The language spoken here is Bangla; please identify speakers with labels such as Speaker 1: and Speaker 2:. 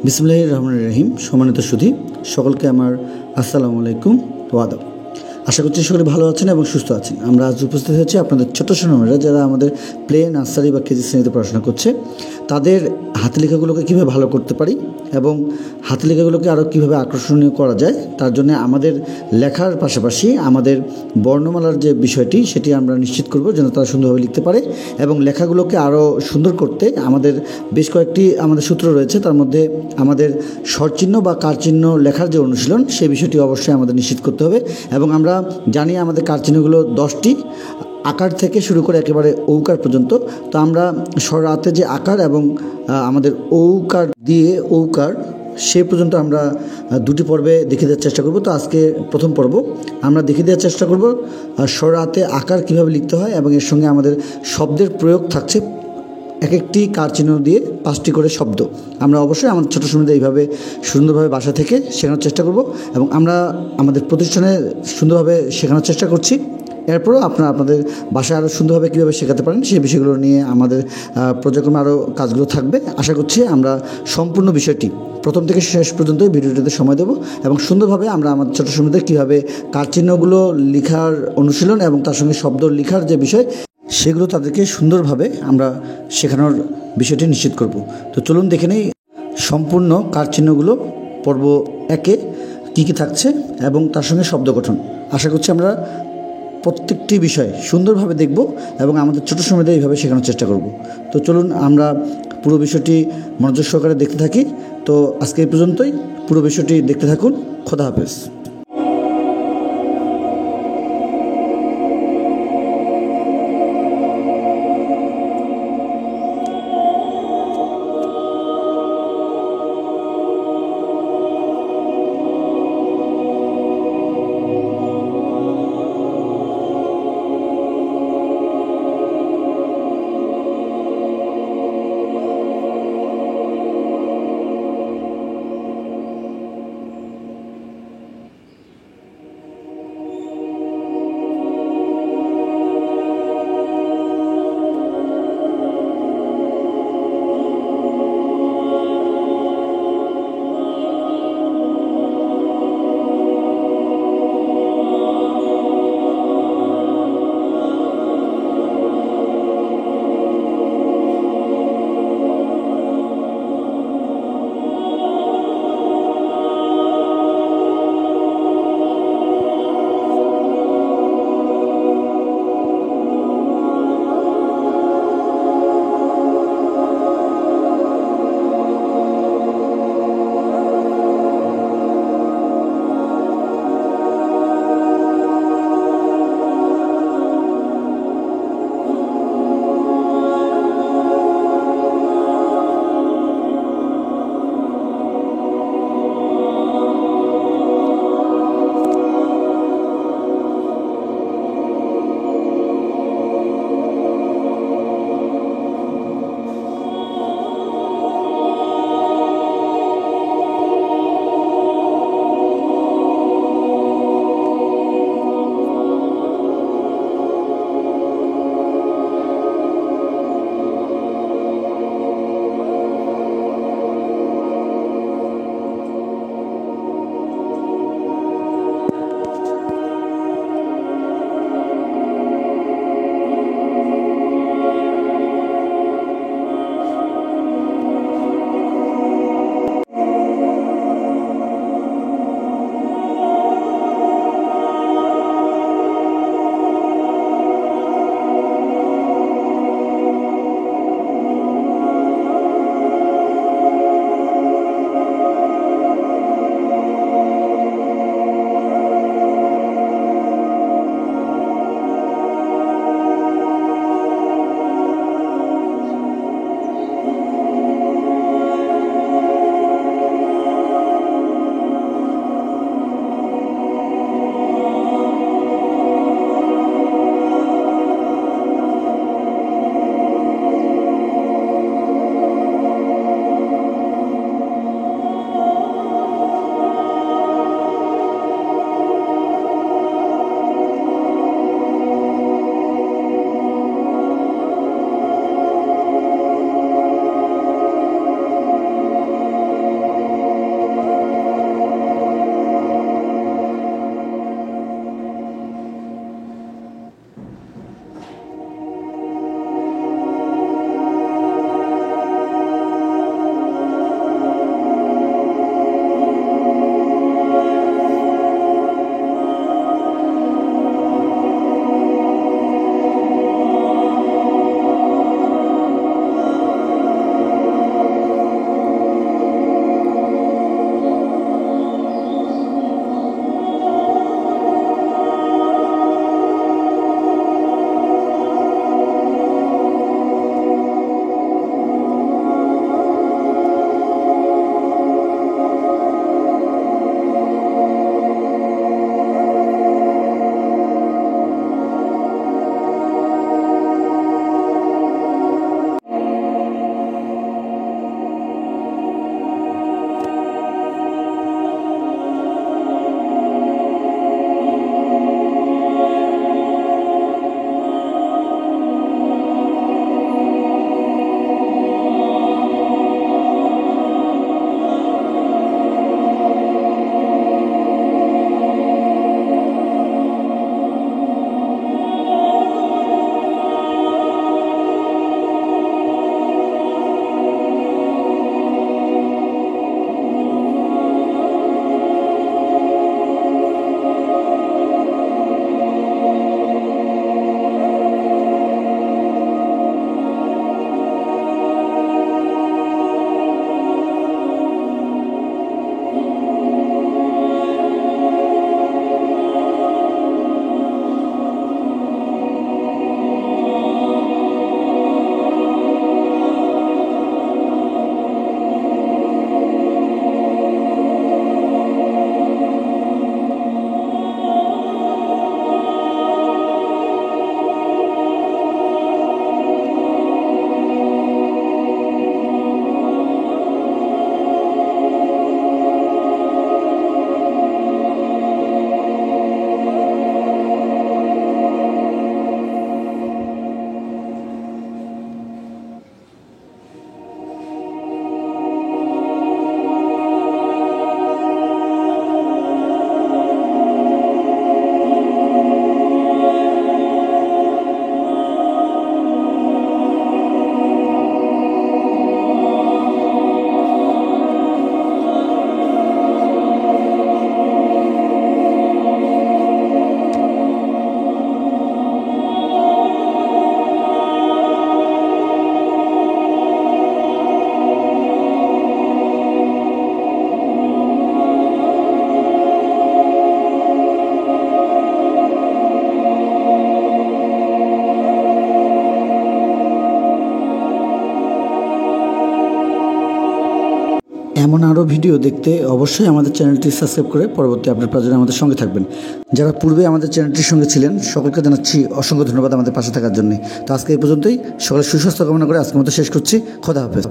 Speaker 1: বিসমিল্লাহির রহমানির রহিম। সম্মানিত সুধী সকলকে আমার আসসালামু আলাইকুম ওয়া আদাব। আশা করছি সকলে ভালো আছেন এবং সুস্থ আছেন। আমরা আজ উপস্থিত হয়েছি আপনাদের ছোট সোনামণিরা যারা আমাদের প্লে, নার্সারি বা কেজি শ্রেণীতে পড়াশোনা করছে, তাদের হাতেলেখাগুলোকে কীভাবে ভালো করতে পারি এবং হাতেলেখাগুলোকে আরও কীভাবে আকর্ষণীয় করা যায়, তার জন্য আমাদের লেখার পাশাপাশি আমাদের বর্ণমালার যে বিষয়টি সেটি আমরা নিশ্চিত করব যেন তারা সুন্দরভাবে লিখতে পারে। এবং লেখাগুলোকে আরও সুন্দর করতে আমাদের বেশ কয়েকটি আমাদের সূত্র রয়েছে। তার মধ্যে আমাদের স্বরচিহ্ন বা কারচিহ্ন লেখার যে অনুশীলন, সেই বিষয়টি অবশ্যই আমাদের নিশ্চিত করতে হবে। এবং আমরা জানি আমাদের কারচিহ্নগুলো 10টি, আকার থেকে শুরু করে একেবারে ঔকার পর্যন্ত। তো আমরা স্বরাতে যে আকার এবং আমাদের ঔকার দিয়ে ঔকার সে পর্যন্ত আমরা দুটি পর্বে দেখিয়ে দেওয়ার চেষ্টা করব। তো আজকে প্রথম পর্ব আমরা দেখিয়ে দেওয়ার চেষ্টা করব স্বরাতে আকার কীভাবে লিখতে হয় এবং এর সঙ্গে আমাদের শব্দের প্রয়োগ থাকছে। এক একটি কারচিহ্ন দিয়ে 5টি করে শব্দ আমরা অবশ্যই আমাদের ছোটো সময়তে এইভাবে সুন্দরভাবে বাসা থেকে শেখানোর চেষ্টা করব এবং আমরা আমাদের প্রতিষ্ঠানে সুন্দরভাবে শেখানোর চেষ্টা করছি। এরপরও আপনারা আপনাদের বাসায় আরও সুন্দরভাবে কীভাবে শেখাতে পারেন সেই বিষয়গুলো নিয়ে আমাদের পর্যায়ক্রমে আরও কাজগুলো থাকবে। আশা করছি আমরা সম্পূর্ণ বিষয়টি প্রথম থেকে শেষ পর্যন্ত ভিডিওটিতে সময় দেব এবং সুন্দরভাবে আমরা আমাদের ছোটো সময়তে কীভাবে কারচিহ্নগুলো লেখার অনুশীলন এবং তার সঙ্গে শব্দ লেখার যে বিষয় সেগুলো তাদেরকে সুন্দরভাবে আমরা শেখানোর বিষয়টি নিশ্চিত করব। তো চলুন দেখে নেই সম্পূর্ণ কারচিহ্নগুলো পর্ব 1-এ কী কী থাকছে এবং তার সঙ্গে শব্দ গঠন। আশা করছি আমরা প্রত্যেকটি বিষয় সুন্দরভাবে দেখব এবং আমাদের ছোটো সময়তে এইভাবে শেখানোর চেষ্টা করব। তো চলুন আমরা পুরো বিষয়টি মনোযোগ সহকারে দেখতে থাকি। তো আজকে এই পর্যন্তই, পুরো বিষয়টি দেখতে থাকুন। খোদা হাফেজ। এমন আরও ভিডিও দেখতে অবশ্যই আমাদের চ্যানেলটি সাবস্ক্রাইব করে পরবর্তী আপডেট পাওয়ার জন্য আমাদের সঙ্গে থাকবেন। যারা পূর্বে আমাদের চ্যানেলটির সঙ্গে ছিলেন সকলকে জানাচ্ছি অসংখ্য ধন্যবাদ আমাদের পাশে থাকার জন্য। তো আজকে এই পর্যন্তই, সকলের সুস্বাস্থ্য কামনা করে আজকের মতো শেষ করছি। খোদা হাফেজ।